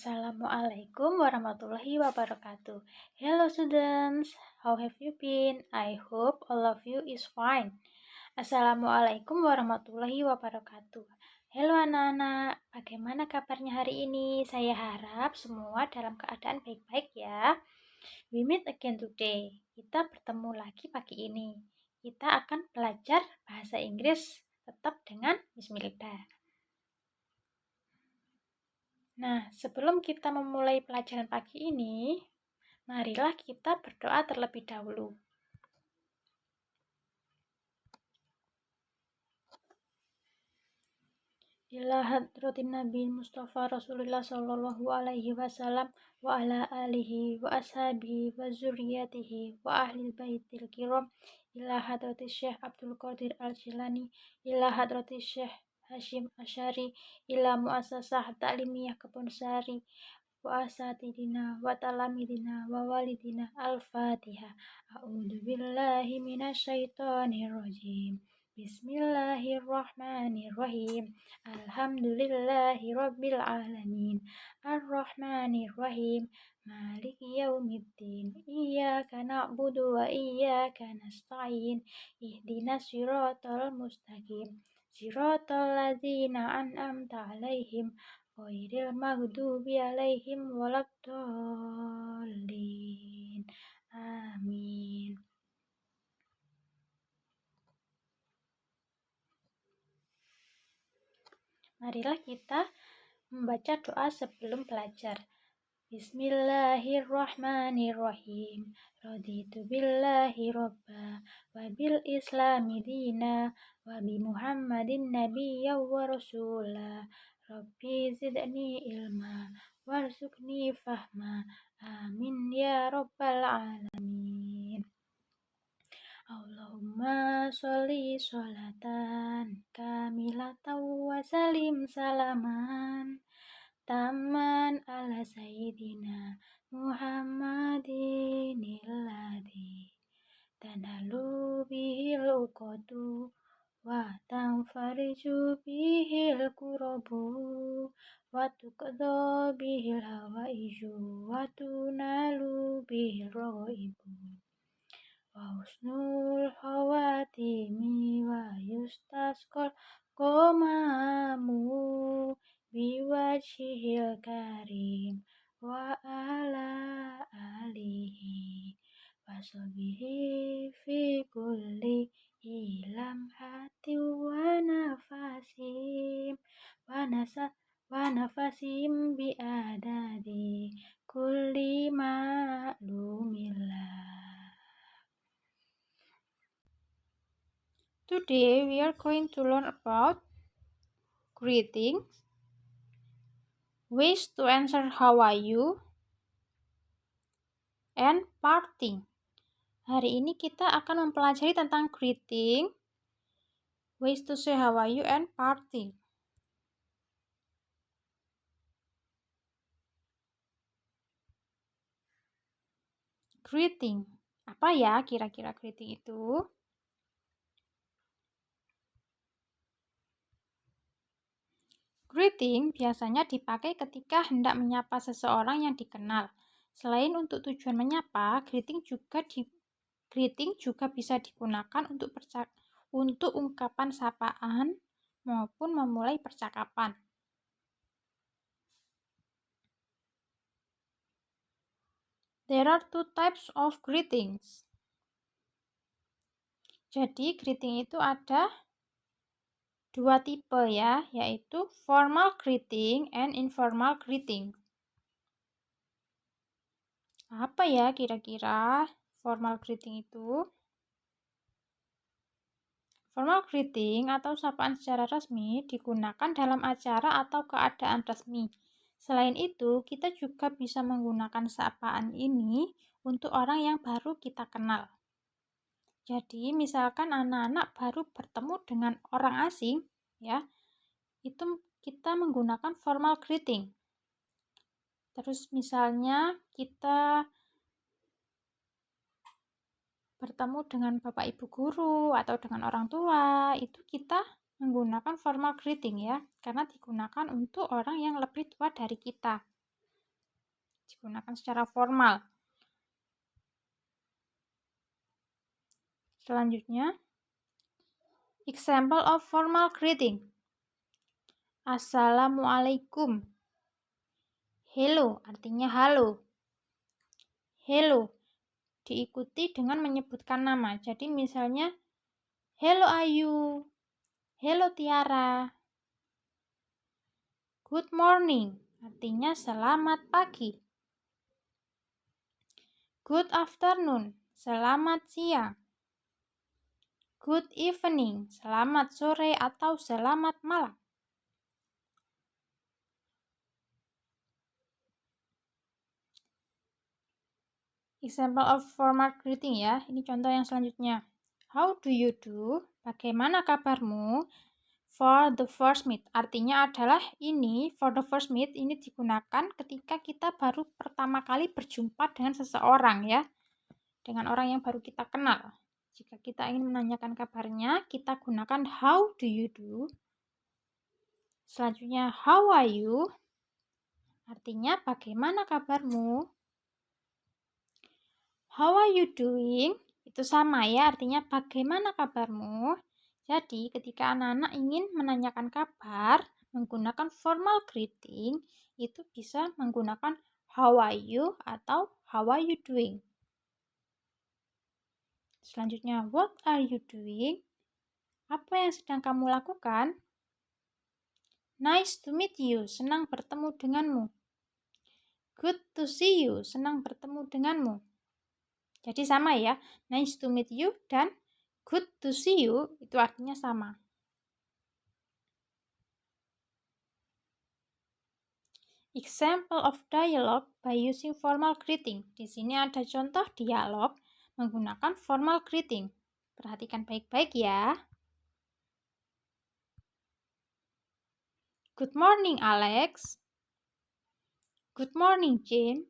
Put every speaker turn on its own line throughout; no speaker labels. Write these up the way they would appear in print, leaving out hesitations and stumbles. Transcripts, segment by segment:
Assalamualaikum warahmatullahi wabarakatuh. Hello students, how have you been? I hope all of you is fine. Assalamualaikum warahmatullahi wabarakatuh. Hello anak-anak, bagaimana kabarnya hari ini? Saya harap semua dalam keadaan baik-baik ya. We meet again today. Kita bertemu lagi pagi ini. Kita akan belajar bahasa Inggris tetap dengan Miss Milda. Nah, sebelum kita memulai pelajaran pagi ini, marilah kita berdoa terlebih dahulu. Ila hadratin Nabi Mustafa Rasulullah sallallahu alaihi wasallam wa ala alihi wa ashabihi wa zurriyatihi wa ahli baitil kiram ila hadratis Syekh Abdul Qadir Al-Jilani ila hadratis Syekh Hashim Asyari ila muasasah ta'limiyah Kebun Sari wa asatidina wa talamidina wa walidina al-fatihah. A'udzu billahi minasyaitonir rajim. Bismillahirrahmanirrahim. Alhamdulillahi rabbil alamin. Ar-Rahmanir-Rahim. Maliki yaumiddin. Iyyaka na'budu wa iyyaka nasta'in. Ihdinas siratal mustaqim. Siratal ladzina an'amta 'alaihim ghairil maghdubi 'alaihim waladdallin. Amin. Marilah kita membaca doa sebelum belajar. Bismillahirrahmanirrahim. Raditu billahi robba wa bil islami dina wa bi muhammadin nabiyya wa rasula. Rabbi zidni ilma warzuqni fahma. Amin ya rabbal alamin. Allahumma sholli sholatan kamilatan wa salim salaman taman ala sayyidina Muhammadin illadhi tanalu bihil uqadu wa tanfariju bihil kurabu wa tuqadha bihil hawaiju wa tunalu bihil roibu wa husnul khawatimi wa yustasqal qamamu biwajhil karim wa ala alihi wa sahbihi fi kulli ilam hati wa nafasim wa nafasim bi adadi kulli ma'lumillah. Today we are going to learn about greetings, ways to answer how are you, and parting. Hari ini kita akan mempelajari tentang greeting, ways to say how are you, and parting. Greeting. Apa ya kira-kira greeting itu? Greeting biasanya dipakai ketika hendak menyapa seseorang yang dikenal. Selain untuk tujuan menyapa, greeting juga bisa digunakan untuk ungkapan sapaan maupun memulai percakapan. There are two types of greetings. Jadi greeting itu ada dua tipe ya, yaitu formal greeting and informal greeting. Apa ya kira-kira formal greeting itu? Formal greeting atau sapaan secara resmi digunakan dalam acara atau keadaan resmi. Selain itu, kita juga bisa menggunakan sapaan ini untuk orang yang baru kita kenal. Jadi, misalkan anak-anak baru bertemu dengan orang asing, ya, itu kita menggunakan formal greeting. Terus misalnya kita bertemu dengan bapak ibu guru atau dengan orang tua, itu kita menggunakan formal greeting ya, karena digunakan untuk orang yang lebih tua dari kita. digunakan secara formal. Selanjutnya, example of formal greeting. Assalamualaikum. Hello artinya halo. Hello diikuti dengan menyebutkan nama. Jadi misalnya, hello Ayu, hello Tiara. Good morning artinya selamat pagi. Good afternoon, selamat siang. Good evening, selamat sore atau selamat malam. Example of formal greeting ya. Ini contoh yang selanjutnya. How do you do? Bagaimana kabarmu? For the first meet. Artinya adalah ini, for the first meet, ini digunakan ketika kita baru pertama kali berjumpa dengan seseorang ya. Dengan orang yang baru kita kenal. Jika kita ingin menanyakan kabarnya, kita gunakan how do you do. Selanjutnya, how are you? Artinya bagaimana kabarmu? How are you doing? Itu sama ya, artinya bagaimana kabarmu? Jadi, ketika anak-anak ingin menanyakan kabar menggunakan formal greeting, itu bisa menggunakan how are you atau how are you doing. Selanjutnya, what are you doing? Apa yang sedang kamu lakukan? Nice to meet you, senang bertemu denganmu. Good to see you, senang bertemu denganmu. Jadi sama ya, nice to meet you dan good to see you itu artinya sama. Example of dialogue by using formal greeting. Di sini ada contoh dialog menggunakan formal greeting. Perhatikan baik-baik ya. Good morning, Alex. Good morning, Jim.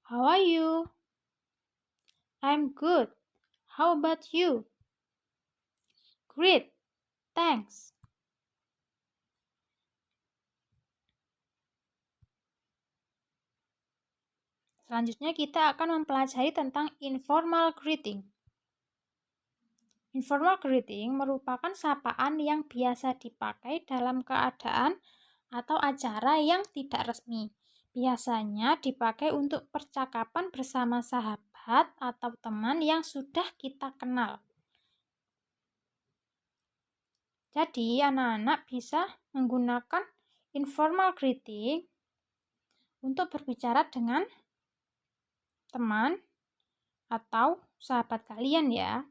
How are you? I'm good. How about you? Great. Thanks. Selanjutnya kita akan mempelajari tentang informal greeting. Informal greeting merupakan sapaan yang biasa dipakai dalam keadaan atau acara yang tidak resmi. Biasanya dipakai untuk percakapan bersama sahabat atau teman yang sudah kita kenal. Jadi, anak-anak bisa menggunakan informal greeting untuk berbicara dengan teman atau sahabat kalian ya.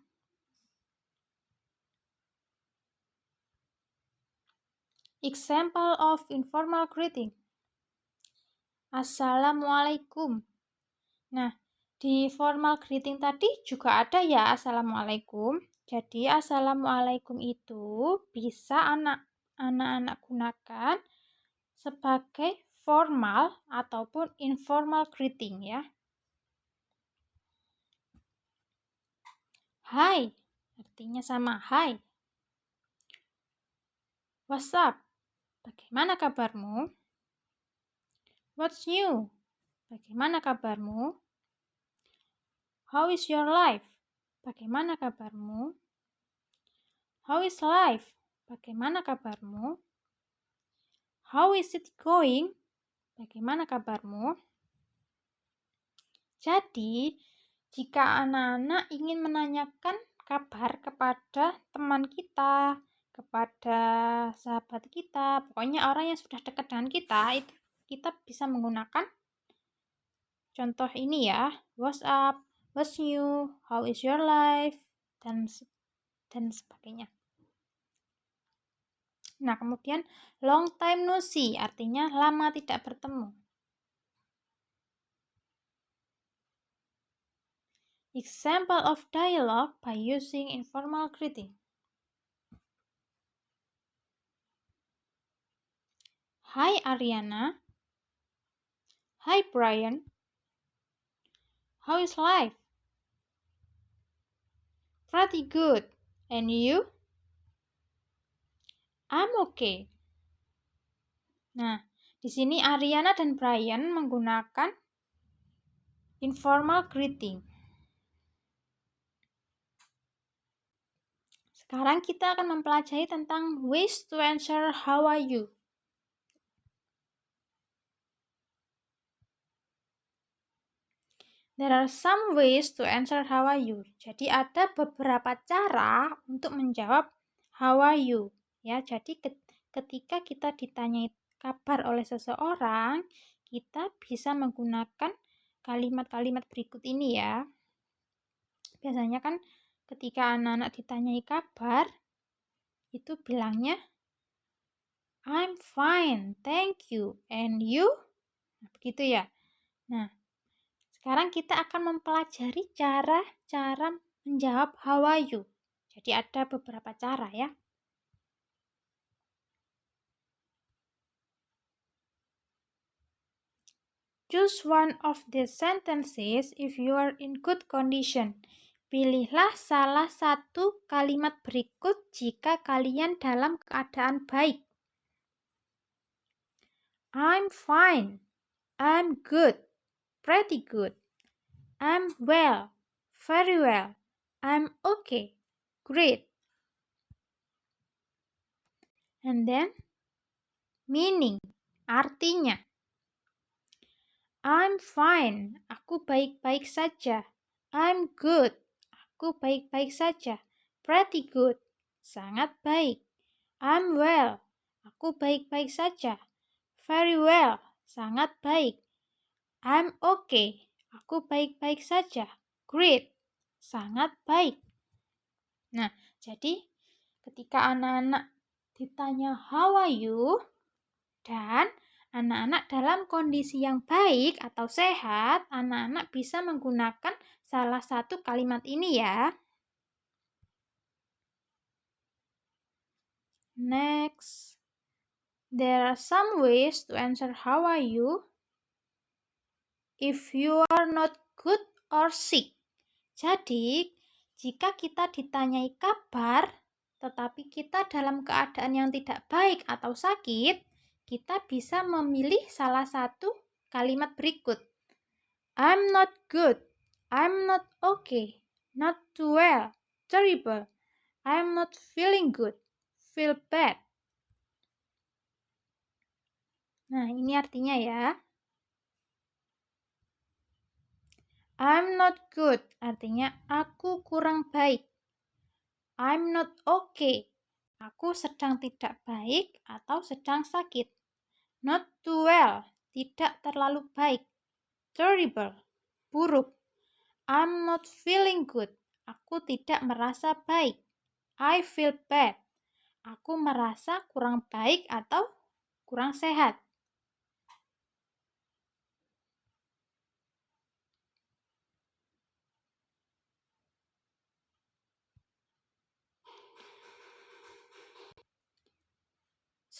Example of informal greeting. Assalamualaikum. Nah, di formal greeting tadi juga ada ya Assalamualaikum. Jadi Assalamualaikum itu bisa anak-anak gunakan sebagai formal ataupun informal greeting ya. Hai, artinya sama hai. What's up? Bagaimana kabarmu? What's new? Bagaimana kabarmu? How is your life? Bagaimana kabarmu? How is life? Bagaimana kabarmu? How is it going? Bagaimana kabarmu? Jadi, jika anak-anak ingin menanyakan kabar kepada teman kita, kepada sahabat kita, pokoknya orang yang sudah dekat dengan kita, itu kita bisa menggunakan contoh ini ya, what's up, what's new, how is your life, dan sebagainya. Nah, kemudian long time no see artinya lama tidak bertemu. Example of dialogue by using informal greeting. Hi Ariana. Hi Brian. How is life? Pretty good. And you? I'm okay. Nah, Di sini Ariana dan Brian menggunakan informal greeting. Sekarang kita akan mempelajari tentang ways to answer how are you. There are some ways to answer how are you. Jadi ada beberapa cara untuk menjawab how are you. Ya, jadi ketika kita ditanyai kabar oleh seseorang, kita bisa menggunakan kalimat-kalimat berikut ini ya. Biasanya kan ketika anak-anak ditanyai kabar, itu bilangnya I'm fine, thank you, and you? Nah, begitu ya. Nah, sekarang kita akan mempelajari cara-cara menjawab how are you. Jadi ada beberapa cara ya. Choose one of the sentences if you are in good condition. Pilihlah salah satu kalimat berikut jika kalian dalam keadaan baik. I'm fine. I'm good. Pretty good. I'm well. Very well. I'm okay. Great. And then meaning, artinya. I'm fine. Aku baik-baik saja. I'm good. Aku baik-baik saja. Pretty good. Sangat baik. I'm well. Aku baik-baik saja. Very well. Sangat baik. I'm okay. Aku baik-baik saja. Great. Sangat baik. Nah, jadi ketika anak-anak ditanya how are you dan anak-anak dalam kondisi yang baik atau sehat, anak-anak bisa menggunakan salah satu kalimat ini ya. Next, there are some ways to answer how are you if you are not good or sick. Jadi, jika kita ditanyai kabar, tetapi kita dalam keadaan yang tidak baik atau sakit, kita bisa memilih salah satu kalimat berikut. I'm not good. I'm not okay. Not too well. Terrible. I'm not feeling good. Feel bad. Nah, ini artinya ya. I'm not good, artinya aku kurang baik. I'm not okay, aku sedang tidak baik atau sedang sakit. Not too well, tidak terlalu baik. Terrible, buruk. I'm not feeling good, aku tidak merasa baik. I feel bad, aku merasa kurang baik atau kurang sehat.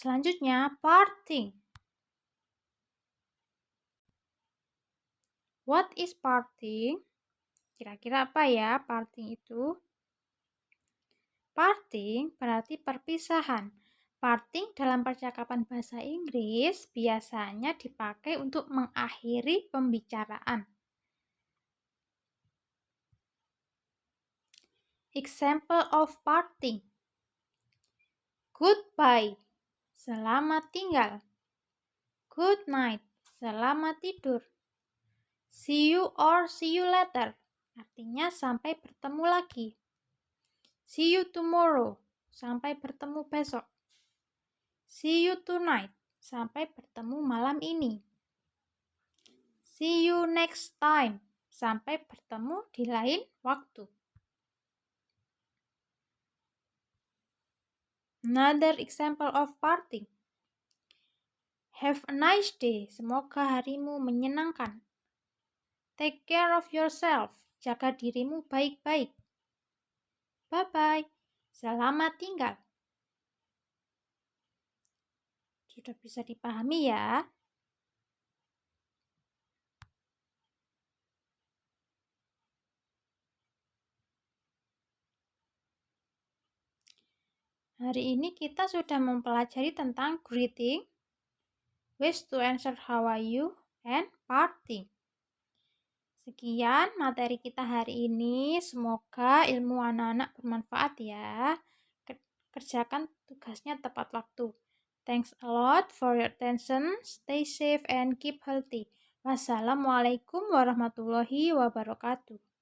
Selanjutnya, parting. What is parting? Kira-kira apa ya parting itu? Parting berarti perpisahan. Parting dalam percakapan bahasa Inggris biasanya dipakai untuk mengakhiri pembicaraan. Example of parting. Goodbye, selamat tinggal. Good night, selamat tidur. See you or see you later, artinya sampai bertemu lagi. See you tomorrow, sampai bertemu besok. See you tonight, sampai bertemu malam ini. See you next time, sampai bertemu di lain waktu. Another example of parting. Have a nice day, semoga harimu menyenangkan. Take care of yourself, jaga dirimu baik-baik. Bye-bye, selamat tinggal. Sudah bisa dipahami ya? Hari ini kita sudah mempelajari tentang greeting, Wish to answer how are you and party. Sekian materi kita hari ini. Semoga ilmu anak-anak bermanfaat ya. Kerjakan tugasnya tepat waktu. Thanks a lot for your attention. Stay safe and keep healthy. Wassalamualaikum warahmatullahi wabarakatuh.